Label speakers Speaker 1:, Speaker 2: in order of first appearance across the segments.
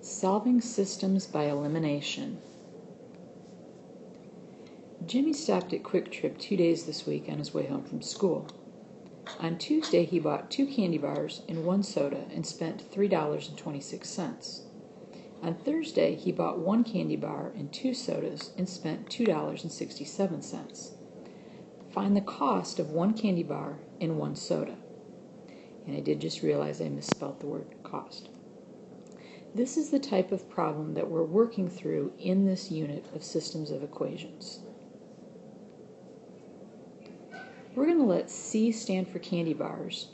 Speaker 1: Solving systems by elimination. Jimmy stopped at Quick Trip 2 days this week on his way home from school. On Tuesday, he bought 2 candy bars and 1 soda and spent $3.26. On Thursday, he bought 1 candy bar and 2 sodas and spent $2.67. Find the cost of 1 candy bar and 1 soda. And I did just realize I misspelled the word cost. This is the type of problem that we're working through in this unit of systems of equations. We're going to let C stand for candy bars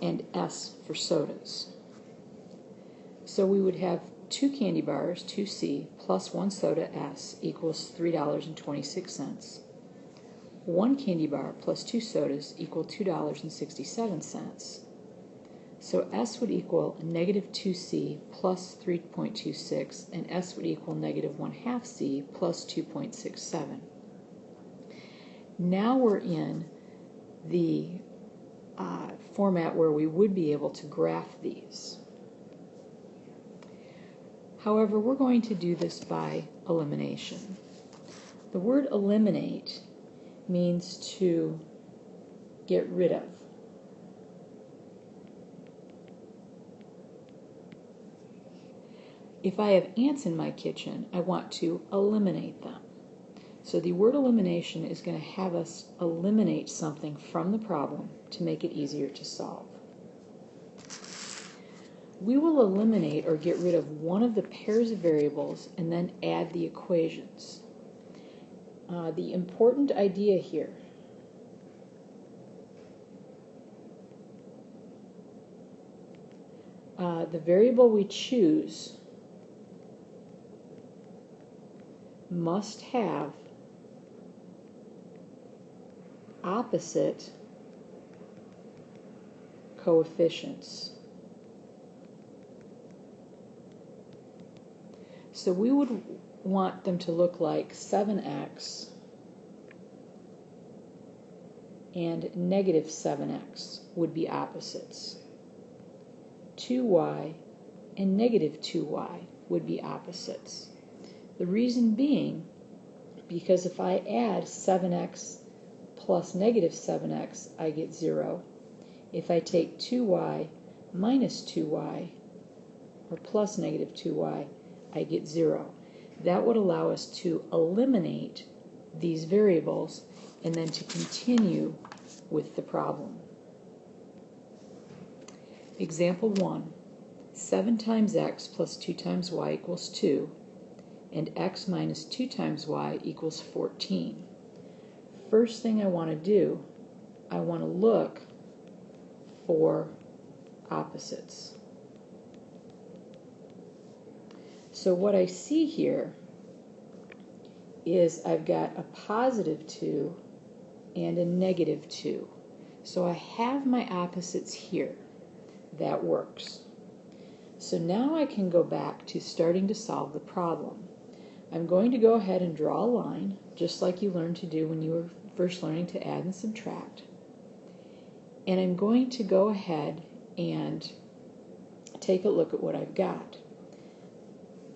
Speaker 1: and S for sodas. So we would have 2 candy bars, 2C, plus 1 soda, S, equals $3.26. 1 candy bar plus 2 sodas equal $2.67. So S would equal negative 2C plus 3.26, and S would equal negative 1/2 C plus 2.67. Now we're in the format where we would be able to graph these. However, we're going to do this by elimination. The word eliminate means to get rid of. If I have ants in my kitchen, I want to eliminate them. So the word elimination is going to have us eliminate something from the problem to make it easier to solve. We will eliminate or get rid of one of the pairs of variables and then add the equations. The important idea here the variable we choose must have opposite coefficients. So we would want them to look like 7x and negative 7x would be opposites. 2y and negative 2y would be opposites. The reason being, because if I add 7x plus negative 7x, I get 0. If I take 2y minus 2y, or plus negative 2y, I get 0. That would allow us to eliminate these variables and then to continue with the problem. Example 1. 7 times x plus 2 times y equals 2. And x minus 2 times y equals 14. First thing I want to do, I want to look for opposites. So what I see here is I've got a positive 2 and a negative 2. So I have my opposites here. That works. So now I can go back to starting to solve the problem. I'm going to go ahead and draw a line, just like you learned to do when you were first learning to add and subtract. And I'm going to go ahead and take a look at what I've got.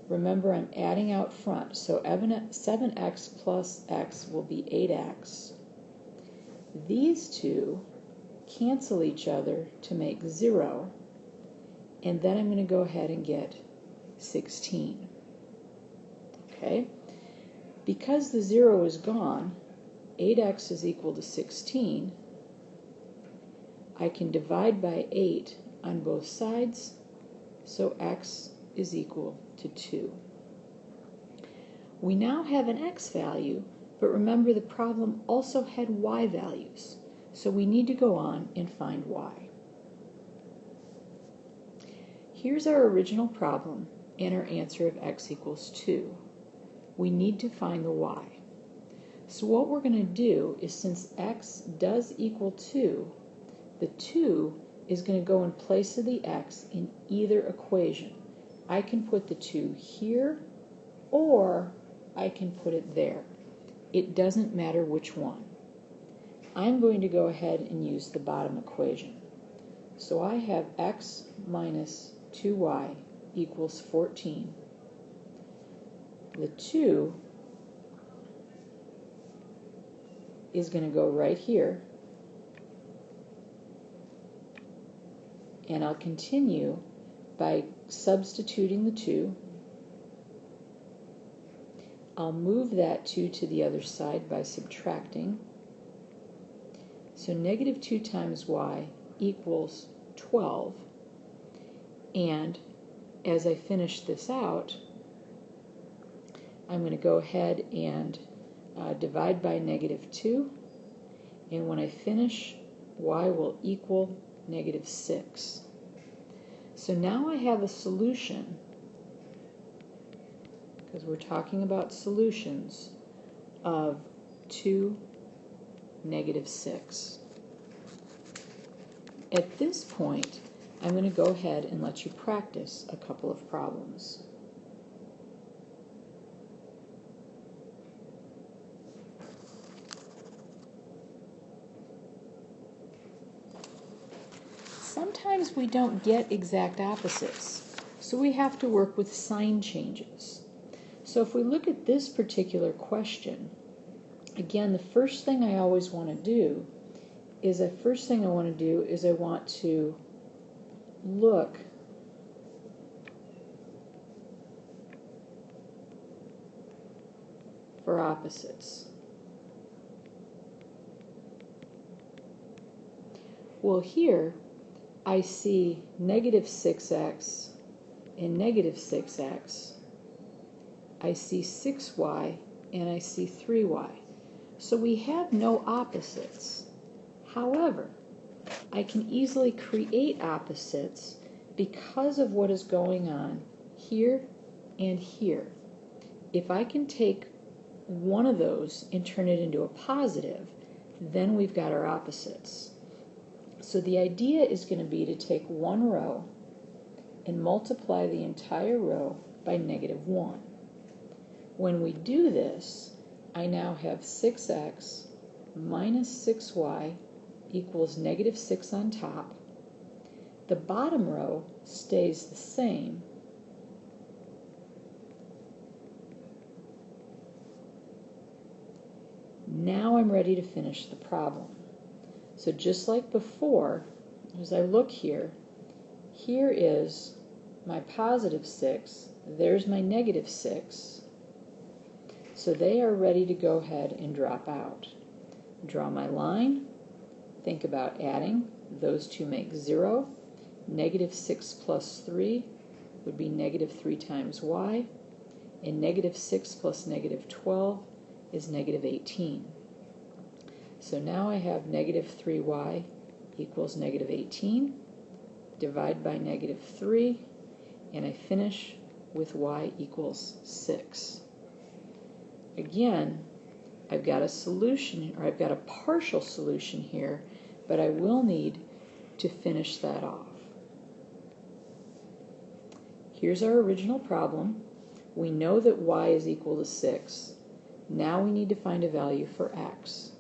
Speaker 1: Remember, I'm adding out front, so 7x plus x will be 8x. These two cancel each other to make 0, and then I'm going to go ahead and get 16. Okay? Because the 0 is gone, 8x is equal to 16. I can divide by 8 on both sides, so x is equal to 2. We now have an x value, but remember the problem also had y values, so we need to go on and find y. Here's our original problem and our answer of x equals 2. We need to find the y. So what we're going to do is, since x does equal 2, the 2 is going to go in place of the x in either equation. I can put the 2 here, or I can put it there. It doesn't matter which one. I'm going to go ahead and use the bottom equation. So I have x minus 2y equals 14. The 2 is going to go right here, and I'll continue by substituting the 2. I'll move that 2 to the other side by subtracting. So negative 2 times y equals 12. And as I finish this out, I'm going to go ahead and divide by negative 2. And when I finish, y will equal negative 6. So now I have a solution, because we're talking about solutions, of 2, negative 6. At this point, I'm going to go ahead and let you practice a couple of problems. Sometimes we don't get exact opposites, so we have to work with sign changes. So if we look at this particular question, again, the first thing I always want to do is I want to look for opposites. Well, here I see negative 6x and negative 6x. I see 6y and I see 3y. So we have no opposites. However, I can easily create opposites because of what is going on here and here. If I can take one of those and turn it into a positive, then we've got our opposites. So the idea is going to be to take one row and multiply the entire row by negative 1. When we do this, I now have 6x minus 6y equals negative 6 on top. The bottom row stays the same. Now I'm ready to finish the problem. So just like before, as I look here, here is my positive 6, there's my negative 6. So they are ready to go ahead and drop out. Draw my line, think about adding. Those two make 0. Negative 6 plus 3 would be negative 3 times y, and negative 6 plus negative 12 is negative 18. So now I have negative 3y equals negative 18. Divide by negative 3, and I finish with y equals 6. Again, I've got a solution, or I've got a partial solution here, but I will need to finish that off. Here's our original problem. We know that y is equal to 6. Now we need to find a value for x.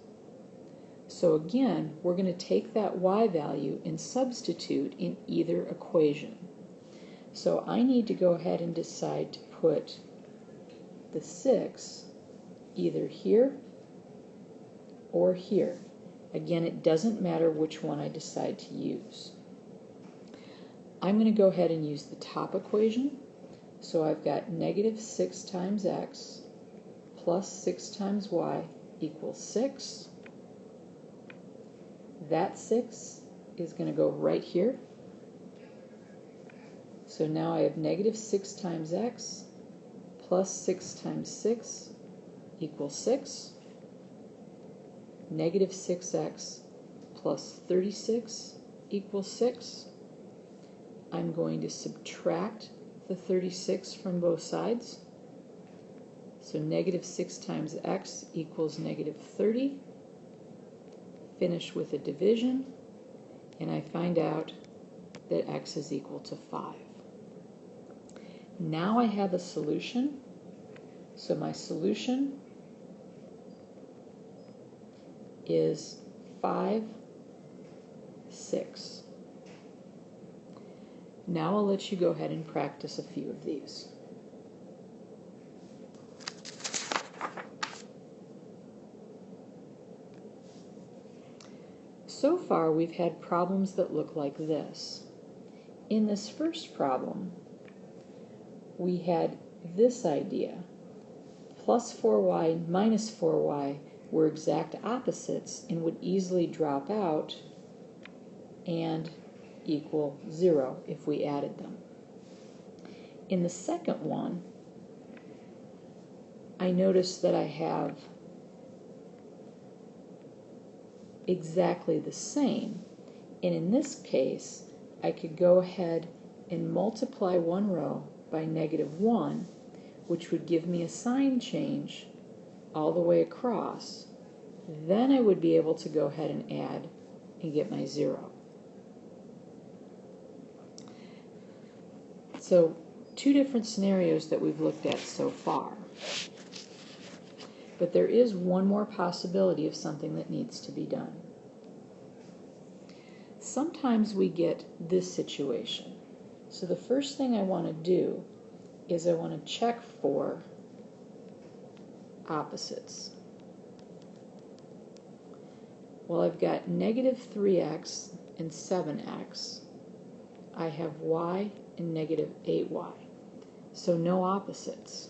Speaker 1: So again, we're going to take that y value and substitute in either equation. So I need to go ahead and decide to put the 6 either here or here. Again, it doesn't matter which one I decide to use. I'm going to go ahead and use the top equation. So I've got negative 6 times x plus 6 times y equals 6. That 6 is going to go right here. So now I have negative 6 times x plus 6 times 6 equals 6. Negative 6x plus 36 equals 6. I'm going to subtract the 36 from both sides. So negative 6 times x equals negative 30. Finish with a division, and I find out that x is equal to 5. Now I have a solution. So my solution is 5, 6. Now I'll let you go ahead and practice a few of these. So far we've had problems that look like this. In this first problem, we had this idea. Plus 4y minus 4y were exact opposites and would easily drop out and equal 0 if we added them. In the second one, I notice that I have exactly the same, and in this case I could go ahead and multiply one row by -1, which would give me a sign change all the way across. Then I would be able to go ahead and add and get my 0. So, two different scenarios that we've looked at so far. But there is one more possibility of something that needs to be done. Sometimes we get this situation. So the first thing I want to do is I want to check for opposites. Well, I've got -3x and 7x. I have y and -8y. So no opposites.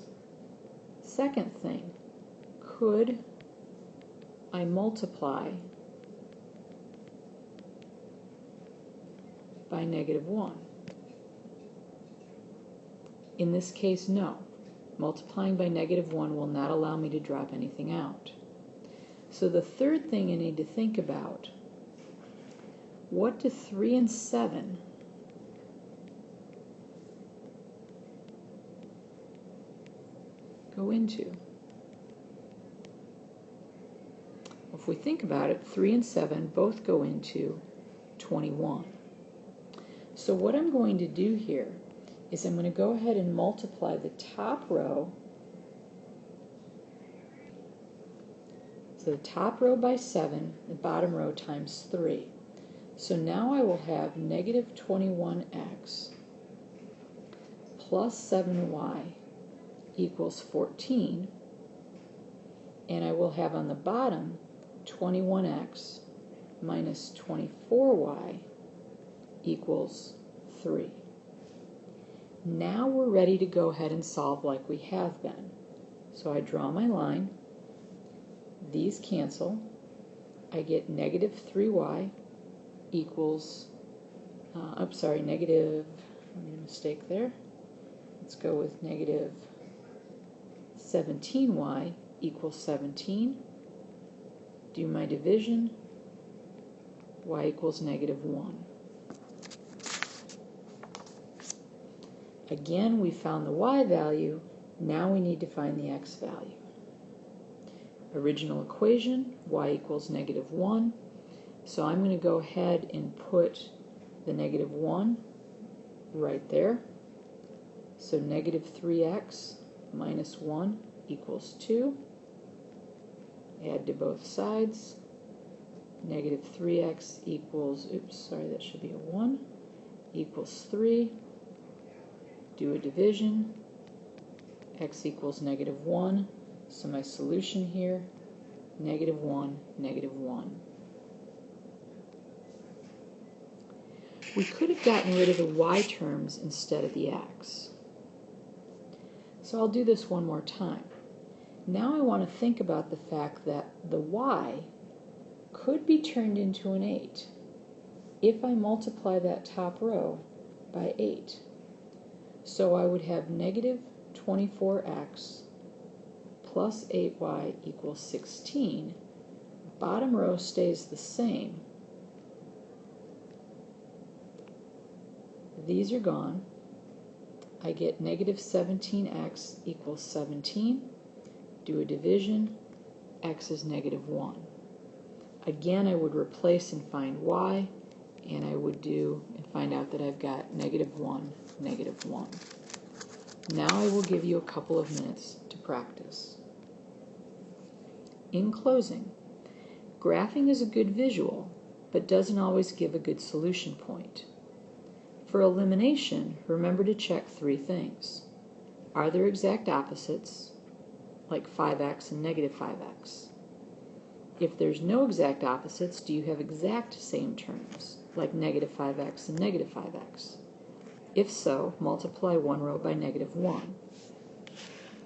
Speaker 1: Second thing, could I multiply by -1? In this case, no. Multiplying by -1 will not allow me to drop anything out. So the third thing I need to think about, what do 3 and 7 go into? If we think about it, 3 and 7 both go into 21. So what I'm going to do here is I'm going to go ahead and multiply the top row, so the top row by 7, the bottom row times 3. So now I will have -21x plus 7y equals 14, and I will have on the bottom 21x minus 24y equals 3. Now we're ready to go ahead and solve like we have been. So I draw my line, these cancel, I get -3y equals, I made a mistake there. Let's go with -17y equals 17. Do my division, y equals -1. Again, we found the y value, now we need to find the x value. Original equation, y equals -1, so I'm going to go ahead and put the -1 right there. So -3x minus 1 equals 2. Add to both sides. -3x equals, that should be a 1, equals 3. Do a division. X equals -1. So my solution here, -1, -1. We could have gotten rid of the y terms instead of the x. So I'll do this one more time. Now I want to think about the fact that the y could be turned into an 8 if I multiply that top row by 8. So I would have -24x plus 8y equals 16. Bottom row stays the same. These are gone. I get -17x equals 17. Do a division. X is -1. Again, I would replace and find y, and I would find out that I've got -1, -1. Now I will give you a couple of minutes to practice. In closing, graphing is a good visual, but doesn't always give a good solution point. for elimination, remember to check 3 things. Are there exact opposites, like 5x and negative 5x? If there's no exact opposites, do you have exact same terms, like negative 5x and negative 5x? If so, multiply one row by negative 1.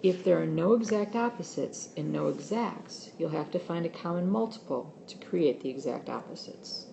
Speaker 1: If there are no exact opposites and no exacts, you'll have to find a common multiple to create the exact opposites.